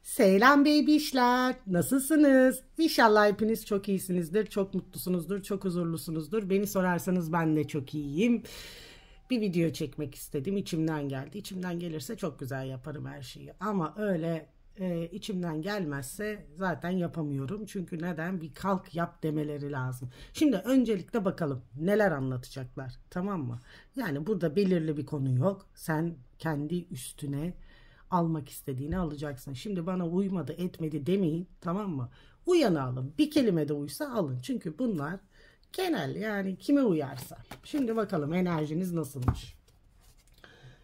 Selam bebişler. Nasılsınız? İnşallah hepiniz çok iyisinizdir, çok mutlusunuzdur, çok huzurlusunuzdur. Beni sorarsanız ben de çok iyiyim. Bir video çekmek istedim. İçimden geldi. İçimden gelirse çok güzel yaparım her şeyi. Ama öyle içimden gelmezse zaten yapamıyorum. Çünkü neden? Bir kalk yap demeleri lazım. Şimdi öncelikle bakalım neler anlatacaklar. Tamam mı? Yani burada belirli bir konu yok. Sen kendi üstüne almak istediğini alacaksın. Şimdi bana uymadı etmedi demeyin, tamam mı? Uyanı alın. Bir kelime de uysa alın. Çünkü bunlar genel, yani kime uyarsa. Şimdi bakalım enerjiniz nasılmış.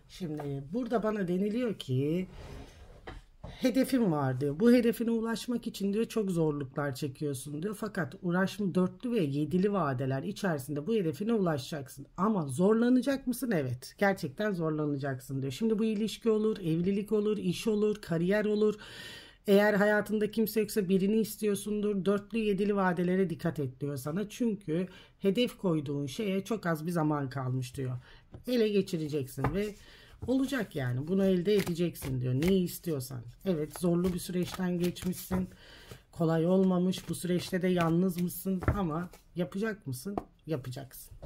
Şimdi burada bana deniliyor ki hedefim var diyor. Bu hedefine ulaşmak için diyor çok zorluklar çekiyorsun diyor. Fakat uğraşma dörtlü ve yedili vadeler içerisinde bu hedefine ulaşacaksın. Ama zorlanacak mısın? Evet. Gerçekten zorlanacaksın diyor. Şimdi bu ilişki olur, evlilik olur, iş olur, kariyer olur. Eğer hayatında kimse yoksa birini istiyorsundur. Dörtlü yedili vadelere dikkat et diyor sana. Çünkü hedef koyduğun şeye çok az bir zaman kalmış diyor. Ele geçireceksin ve olacak yani. Bunu elde edeceksin diyor. Neyi istiyorsan. Evet, zorlu bir süreçten geçmişsin. Kolay olmamış. Bu süreçte de yalnız mısın? Ama yapacak mısın? Yapacaksın.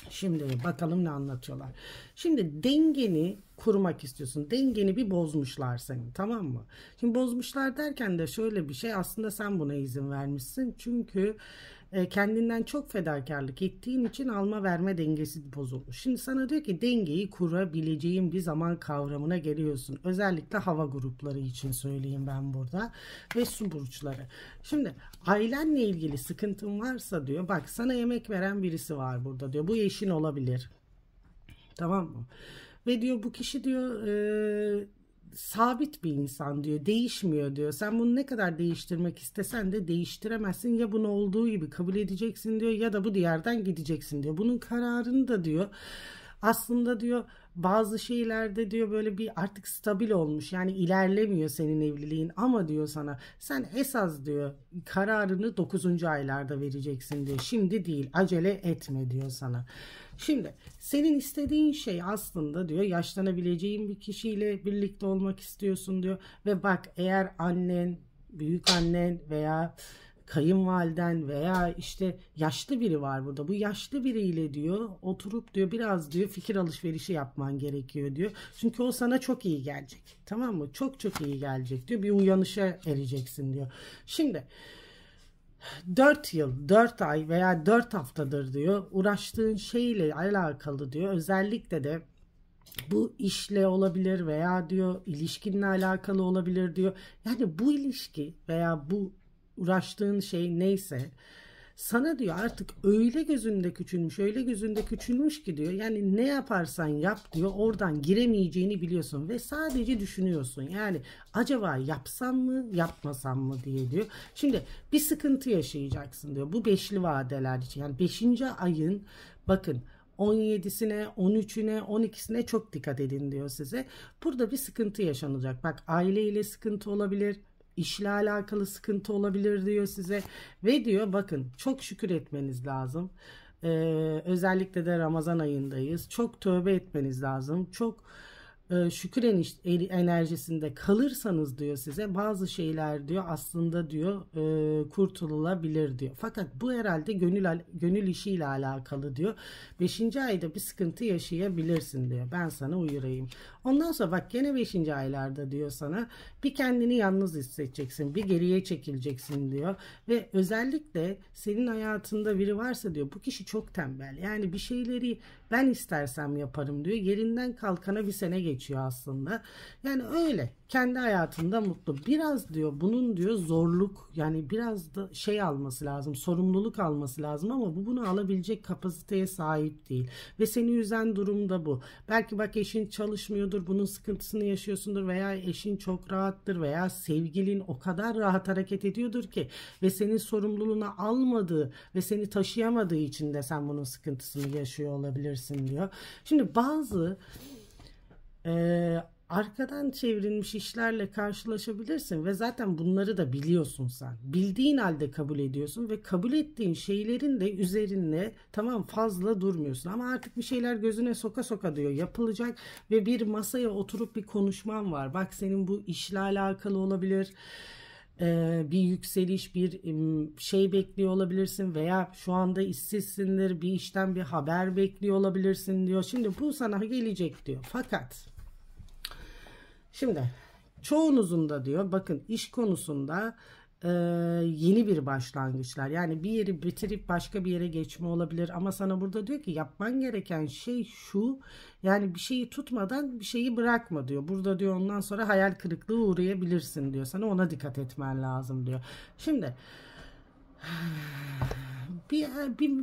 Şimdi bakalım ne anlatıyorlar. Şimdi dengeni kurmak istiyorsun. Dengeni bir bozmuşlar senin, tamam mı? Şimdi bozmuşlar derken de şöyle bir şey, aslında sen buna izin vermişsin. Çünkü kendinden çok fedakarlık ettiğin için alma verme dengesi bozulmuş. Şimdi sana diyor ki dengeyi kurabileceğin bir zaman kavramına geliyorsun. Özellikle hava grupları için söyleyeyim ben burada ve su burçları. Şimdi ailenle ilgili sıkıntın varsa diyor, bak sana yemek veren birisi var burada diyor. Bu eşin olabilir. Tamam mı? Ve diyor bu kişi diyor sabit bir insan diyor. Değişmiyor diyor. Sen bunu ne kadar değiştirmek istesen de değiştiremezsin. Ya bunu olduğu gibi kabul edeceksin diyor ya da bu diğerden gideceksin diyor. Bunun kararını da diyor aslında diyor bazı şeylerde diyor böyle bir artık stabil olmuş, yani ilerlemiyor senin evliliğin, ama diyor sana sen esas diyor kararını 9. aylarda vereceksin diyor. Şimdi değil, acele etme diyor sana. Şimdi senin istediğin şey aslında diyor yaşlanabileceğin bir kişiyle birlikte olmak istiyorsun diyor. Ve bak, eğer annen, büyük annen veya kayınvaliden veya işte yaşlı biri var burada. Bu yaşlı biriyle diyor oturup diyor biraz diyor fikir alışverişi yapman gerekiyor diyor. Çünkü o sana çok iyi gelecek. Tamam mı? Çok çok iyi gelecek diyor. Bir uyanışa ereceksin diyor. Şimdi 4 yıl, 4 ay veya 4 haftadır diyor uğraştığın şeyle alakalı diyor. Özellikle de bu işle olabilir veya diyor ilişkinle alakalı olabilir diyor. Yani bu ilişki veya bu uğraştığın şey neyse sana diyor artık öyle gözünde küçülmüş, öyle gözünde küçülmüş ki diyor. Yani ne yaparsan yap diyor oradan giremeyeceğini biliyorsun ve sadece düşünüyorsun. Yani acaba yapsam mı, yapmasam mı diye diyor. Şimdi bir sıkıntı yaşayacaksın diyor. Bu beşli vadeler için. Yani 5. ayın bakın 17'sine, 13'üne, 12'sine çok dikkat edin diyor size. Burada bir sıkıntı yaşanacak. Bak, aileyle sıkıntı olabilir. İşle alakalı sıkıntı olabilir diyor size. Ve diyor bakın çok şükür etmeniz lazım. Özellikle de Ramazan ayındayız. Çok tövbe etmeniz lazım. Çok şükür enerjisinde kalırsanız diyor size bazı şeyler diyor aslında diyor kurtululabilir diyor. Fakat bu herhalde gönül işiyle alakalı diyor. 5. ayda bir sıkıntı yaşayabilirsin diyor. Ben sana uyarayım. Ondan sonra bak gene 5. aylarda diyor sana bir kendini yalnız hissedeceksin. Bir geriye çekileceksin diyor. Ve özellikle senin hayatında biri varsa diyor bu kişi çok tembel. Yani bir şeyleri ben istersem yaparım diyor. Yerinden kalkana bir sene geçiyor aslında. Yani öyle. Kendi hayatında mutlu. Biraz diyor bunun diyor zorluk, yani biraz da şey alması lazım. Sorumluluk alması lazım ama bu bunu alabilecek kapasiteye sahip değil. Ve seni üzen durum da bu. Belki bak eşin çalışmıyordur. Bunun sıkıntısını yaşıyorsundur veya eşin çok rahattır veya sevgilin o kadar rahat hareket ediyordur ki ve senin sorumluluğunu almadığı ve seni taşıyamadığı için de sen bunun sıkıntısını yaşıyor olabilirsin diyor. Şimdi bazı arkadan çevrilmiş işlerle karşılaşabilirsin ve zaten bunları da biliyorsun sen. Bildiğin halde kabul ediyorsun ve kabul ettiğin şeylerin de üzerinde tamam fazla durmuyorsun. Ama artık bir şeyler gözüne soka soka diyor yapılacak ve bir masaya oturup bir konuşman var. Bak senin bu işle alakalı olabilir. Bir yükseliş, bir şey bekliyor olabilirsin veya şu anda işsizsindir, bir işten bir haber bekliyor olabilirsin diyor. Şimdi bu sana gelecek diyor. Fakat şimdi çoğunuzun da diyor bakın iş konusunda yeni bir başlangıçlar, yani bir yeri bitirip başka bir yere geçme olabilir ama sana burada diyor ki yapman gereken şey şu, yani bir şeyi tutmadan bir şeyi bırakma diyor. Burada diyor ondan sonra hayal kırıklığı uğrayabilirsin diyor, sana ona dikkat etmen lazım diyor. Şimdi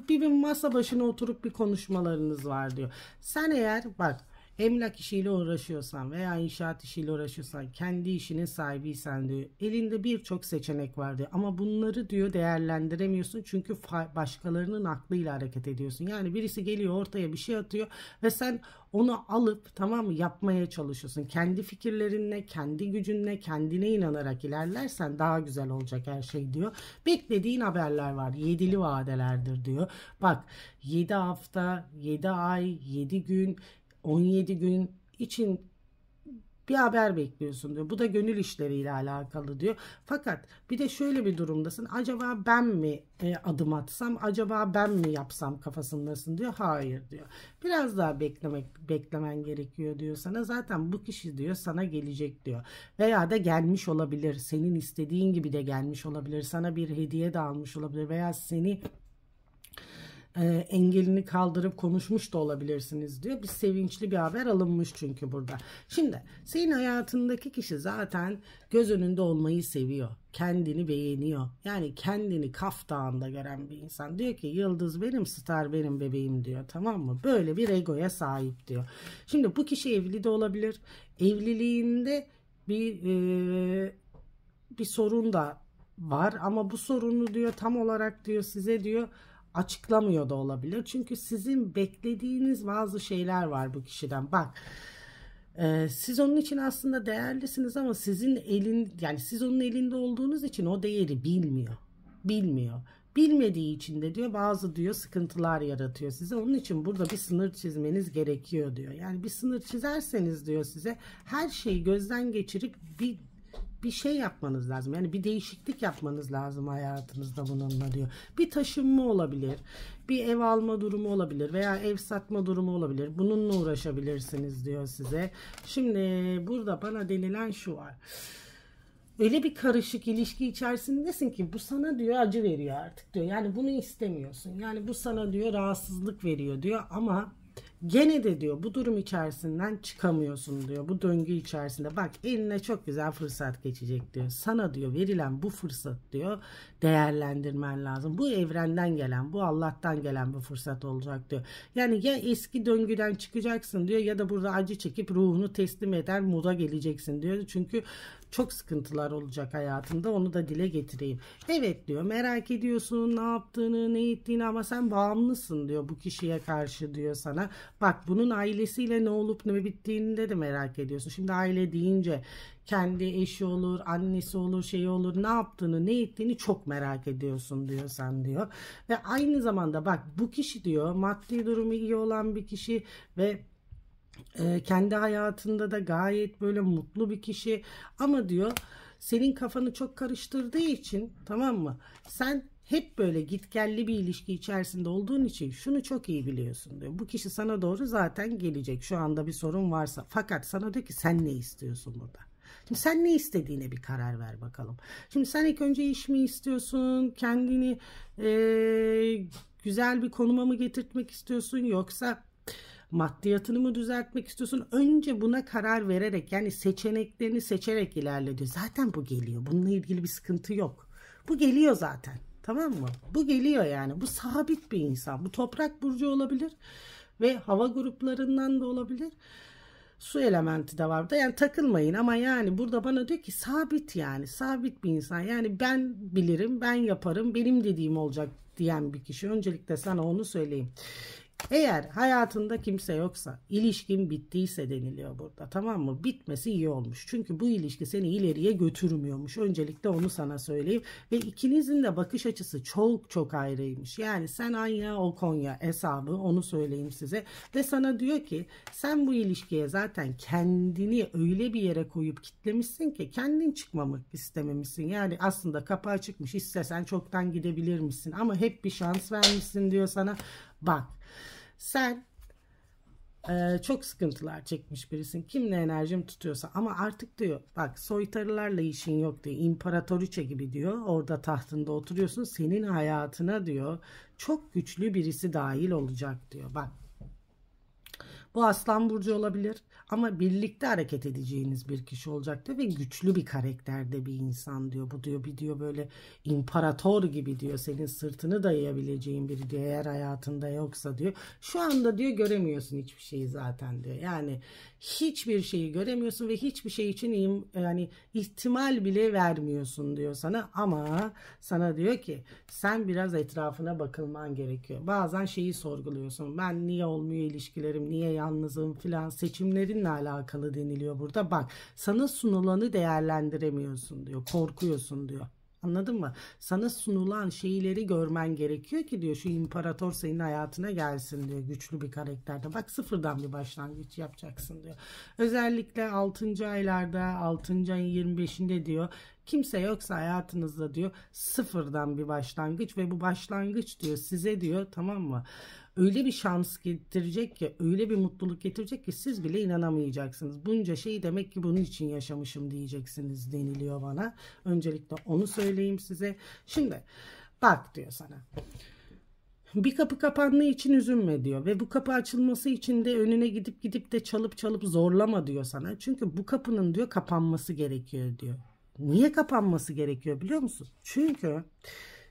bir masa başına oturup bir konuşmalarınız var diyor. Sen eğer bak emlak işiyle uğraşıyorsan veya inşaat işiyle uğraşıyorsan, kendi işinin sahibiysen diyor, elinde birçok seçenek var diyor. Ama bunları diyor değerlendiremiyorsun çünkü başkalarının aklıyla hareket ediyorsun. Yani birisi geliyor ortaya bir şey atıyor ve sen onu alıp tamam mı yapmaya çalışıyorsun. Kendi fikirlerinle, kendi gücünle, kendine inanarak ilerlersen daha güzel olacak her şey diyor. Beklediğin haberler var. 7'li vadelerdir diyor. Bak 7 hafta, 7 ay, 7 gün, 17 gün için bir haber bekliyorsun diyor. Bu da gönül işleriyle alakalı diyor. Fakat bir de şöyle bir durumdasın. Acaba ben mi adım atsam, acaba ben mi yapsam kafasındasın diyor. Hayır diyor. Biraz daha beklemen gerekiyor diyor sana. Zaten bu kişi diyor sana gelecek diyor. Veya da gelmiş olabilir. Senin istediğin gibi de gelmiş olabilir. Sana bir hediye de almış olabilir veya seni engelini kaldırıp konuşmuş da olabilirsiniz diyor. Bir sevinçli bir haber alınmış çünkü burada. Şimdi senin hayatındaki kişi zaten göz önünde olmayı seviyor. Kendini beğeniyor. Yani kendini Kaf Dağı'nda gören bir insan. Diyor ki yıldız benim, star benim bebeğim diyor. Tamam mı? Böyle bir egoya sahip diyor. Şimdi bu kişi evli de olabilir. Evliliğinde bir sorun da var ama bu sorunu diyor tam olarak diyor size diyor açıklamıyor da olabilir. Çünkü sizin beklediğiniz bazı şeyler var bu kişiden. Bak siz onun için aslında değerlisiniz ama siz onun elinde olduğunuz için o değeri bilmiyor. Bilmediği için de diyor bazı diyor sıkıntılar yaratıyor size. Onun için burada bir sınır çizmeniz gerekiyor diyor. Yani bir sınır çizerseniz diyor size her şeyi gözden geçirip bir şey yapmanız lazım. Yani bir değişiklik yapmanız lazım hayatınızda bununla diyor. Bir taşınma olabilir. Bir ev alma durumu olabilir. Veya ev satma durumu olabilir. Bununla uğraşabilirsiniz diyor size. Şimdi burada bana denilen şu var. Öyle bir karışık ilişki içerisindesin ki bu sana diyor acı veriyor artık diyor. Yani bunu istemiyorsun. Yani bu sana diyor rahatsızlık veriyor diyor ama gene de diyor bu durum içerisinden çıkamıyorsun diyor. Bu döngü içerisinde bak eline çok güzel fırsat geçecek diyor. Sana diyor verilen bu fırsat diyor değerlendirmen lazım. Bu evrenden gelen, bu Allah'tan gelen bir fırsat olacak diyor. Yani ya eski döngüden çıkacaksın diyor ya da burada acı çekip ruhunu teslim eder moda geleceksin diyor. Çünkü çok sıkıntılar olacak hayatında, onu da dile getireyim. Evet diyor merak ediyorsun ne yaptığını ne ettiğini ama sen bağımlısın diyor bu kişiye karşı diyor sana. Bak bunun ailesiyle ne olup ne bittiğini de merak ediyorsun. Şimdi aile deyince kendi eşi olur, annesi olur, şey olur, ne yaptığını ne ettiğini çok merak ediyorsun diyor sen diyor. Ve aynı zamanda bak bu kişi diyor maddi durumu iyi olan bir kişi ve kendi hayatında da gayet böyle mutlu bir kişi ama diyor senin kafanı çok karıştırdığı için tamam mı sen hep böyle gitgelli bir ilişki içerisinde olduğun için şunu çok iyi biliyorsun diyor. Bu kişi sana doğru zaten gelecek şu anda bir sorun varsa fakat sana diyor ki sen ne istiyorsun burada? Şimdi sen ne istediğine bir karar ver bakalım. Şimdi sen ilk önce iş mi istiyorsun? Kendini güzel bir konuma mı getirtmek istiyorsun? Yoksa maddiyatını mı düzeltmek istiyorsun? Önce buna karar vererek yani seçeneklerini seçerek ilerle diyor. Zaten bu geliyor. Bununla ilgili bir sıkıntı yok. Bu geliyor zaten. Tamam mı? Bu geliyor yani. Bu sabit bir insan. Bu toprak burcu olabilir ve hava gruplarından da olabilir. Su elementi de var da yani takılmayın ama yani burada bana diyor ki sabit yani sabit bir insan yani ben bilirim ben yaparım benim dediğim olacak diyen bir kişi. Öncelikle sana onu söyleyeyim. Eğer hayatında kimse yoksa, ilişkin bittiyse deniliyor burada, tamam mı? Bitmesi iyi olmuş. Çünkü bu ilişki seni ileriye götürmüyormuş. Öncelikle onu sana söyleyeyim. Ve ikinizin de bakış açısı çok çok ayrıymış. Yani sen Anya, o Konya hesabı, onu söyleyeyim size. Ve sana diyor ki sen bu ilişkiye zaten kendini öyle bir yere koyup kitlemişsin ki kendin çıkmamak istememişsin. Yani aslında kapı açıkmış, istesen çoktan gidebilir misin? Ama hep bir şans vermişsin diyor sana. Bak. Sen çok sıkıntılar çekmiş birisin. Kimle enerjim tutuyorsa ama artık diyor bak soytarılarla işin yok diyor. İmparatoriçe gibi diyor. Orada tahtında oturuyorsun. Senin hayatına diyor çok güçlü birisi dahil olacak diyor. Bak bu Aslan Burcu olabilir ama birlikte hareket edeceğiniz bir kişi olacak diyor ve güçlü bir karakterde bir insan diyor. Bu diyor bir diyor böyle imparator gibi diyor, senin sırtını dayayabileceğin biri diyor eğer hayatında yoksa diyor. Şu anda diyor göremiyorsun hiçbir şeyi zaten diyor. Yani hiçbir şeyi göremiyorsun ve hiçbir şey için yani ihtimal bile vermiyorsun diyor sana ama sana diyor ki sen biraz etrafına bakılman gerekiyor. Bazen şeyi sorguluyorsun. Ben niye olmuyor ilişkilerim, niye yalnızım filan, seçimlerinle alakalı deniliyor burada. Bak sana sunulanı değerlendiremiyorsun diyor. Korkuyorsun diyor. Anladın mı? Sana sunulan şeyleri görmen gerekiyor ki diyor şu imparator senin hayatına gelsin diyor. Güçlü bir karakterde. Bak sıfırdan bir başlangıç yapacaksın diyor. Özellikle 6. aylarda 6. ayın 25'inde diyor kimse yoksa hayatınızda diyor sıfırdan bir başlangıç ve bu başlangıç diyor size diyor tamam mı? Öyle bir şans getirecek ki, öyle bir mutluluk getirecek ki siz bile inanamayacaksınız. Bunca şeyi demek ki bunun için yaşamışım diyeceksiniz deniliyor bana. Öncelikle onu söyleyeyim size. Şimdi bak diyor sana. Bir kapı kapandığı için üzülme diyor ve bu kapı açılması için de önüne gidip de çalıp zorlama diyor sana. Çünkü bu kapının diyor kapanması gerekiyor diyor. Niye kapanması gerekiyor biliyor musun? Çünkü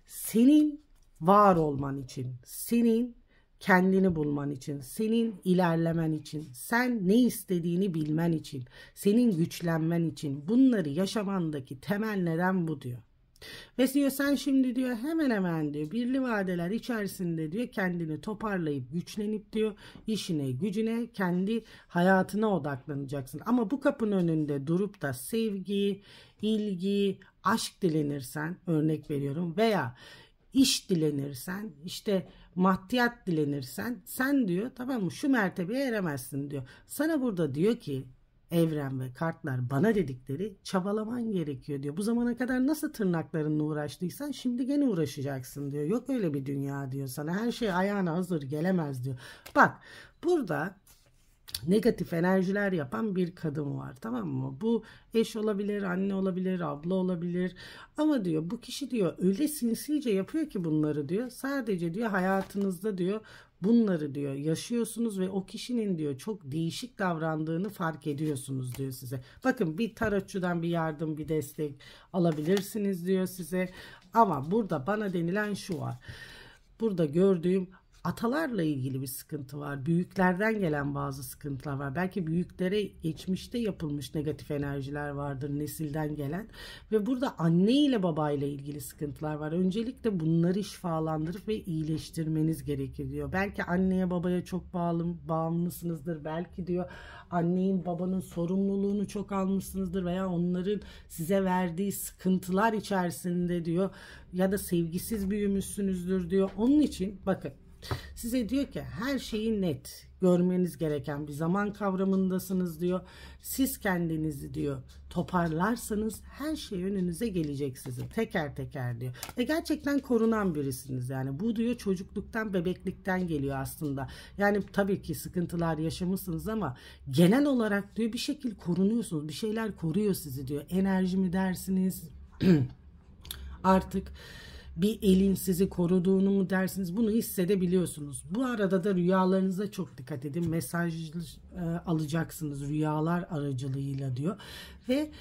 senin var olman için, senin kendini bulman için, senin ilerlemen için, sen ne istediğini bilmen için, senin güçlenmen için bunları yaşamandaki temel neden bu diyor. Ve diyor sen şimdi diyor hemen hemen diyor birli vadeler içerisinde diyor kendini toparlayıp güçlenip diyor işine gücüne kendi hayatına odaklanacaksın. Ama bu kapının önünde durup da sevgi, ilgi, aşk dilenirsen örnek veriyorum veya iş dilenirsen işte maddiyat dilenirsen sen diyor tamam mı şu mertebeye eremezsin diyor. Sana burada diyor ki evren ve kartlar bana dedikleri çabalaman gerekiyor diyor. Bu zamana kadar nasıl tırnaklarınla uğraştıysan şimdi gene uğraşacaksın diyor. Yok öyle bir dünya diyor sana. Her şey ayağına hazır gelemez diyor. Bak burada negatif enerjiler yapan bir kadın var tamam mı? Bu eş olabilir, anne olabilir, abla olabilir ama diyor bu kişi diyor öyle sinsice yapıyor ki bunları diyor. Sadece diyor hayatınızda diyor bunları diyor yaşıyorsunuz ve o kişinin diyor çok değişik davrandığını fark ediyorsunuz diyor size. Bakın bir tarotçudan bir yardım, bir destek alabilirsiniz diyor size. Ama burada bana denilen şu var. Burada gördüğüm atalarla ilgili bir sıkıntı var. Büyüklerden gelen bazı sıkıntılar var. Belki büyüklere geçmişte yapılmış negatif enerjiler vardır nesilden gelen. Ve burada anne ile babayla ilgili sıkıntılar var. Öncelikle bunları şifalandırıp ve iyileştirmeniz gerekiyor diyor. Belki anneye babaya çok bağımlısınızdır. Belki diyor annenin babanın sorumluluğunu çok almışsınızdır veya onların size verdiği sıkıntılar içerisinde diyor ya da sevgisiz büyümüşsünüzdür diyor. Onun için bakın size diyor ki her şeyi net görmeniz gereken bir zaman kavramındasınız diyor. Siz kendinizi diyor toparlarsanız her şey önünüze gelecek sizin teker teker diyor. Ve gerçekten korunan birisiniz yani. Bu diyor çocukluktan, bebeklikten geliyor aslında. Yani tabii ki sıkıntılar yaşamışsınız ama genel olarak diyor bir şekilde korunuyorsunuz. Bir şeyler koruyor sizi diyor. Enerji mi dersiniz? Artık bir elin sizi koruduğunu mu dersiniz, bunu hissedebiliyorsunuz. Bu arada da rüyalarınıza çok dikkat edin. Mesaj alacaksınız rüyalar aracılığıyla diyor. Ve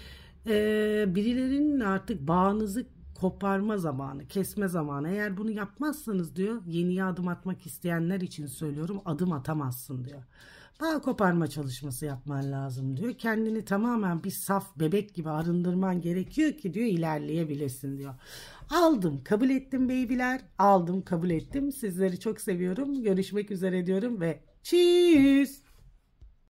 birilerinin artık bağınızı koparma zamanı, kesme zamanı. Eğer bunu yapmazsanız diyor, yeniye adım atmak isteyenler için söylüyorum, adım atamazsın diyor. Bağ koparma çalışması yapman lazım diyor. Kendini tamamen bir saf bebek gibi arındırman gerekiyor ki diyor ilerleyebilesin diyor. Aldım, kabul ettim beybiler. Aldım, kabul ettim. Sizleri çok seviyorum. Görüşmek üzere diyorum ve cheers.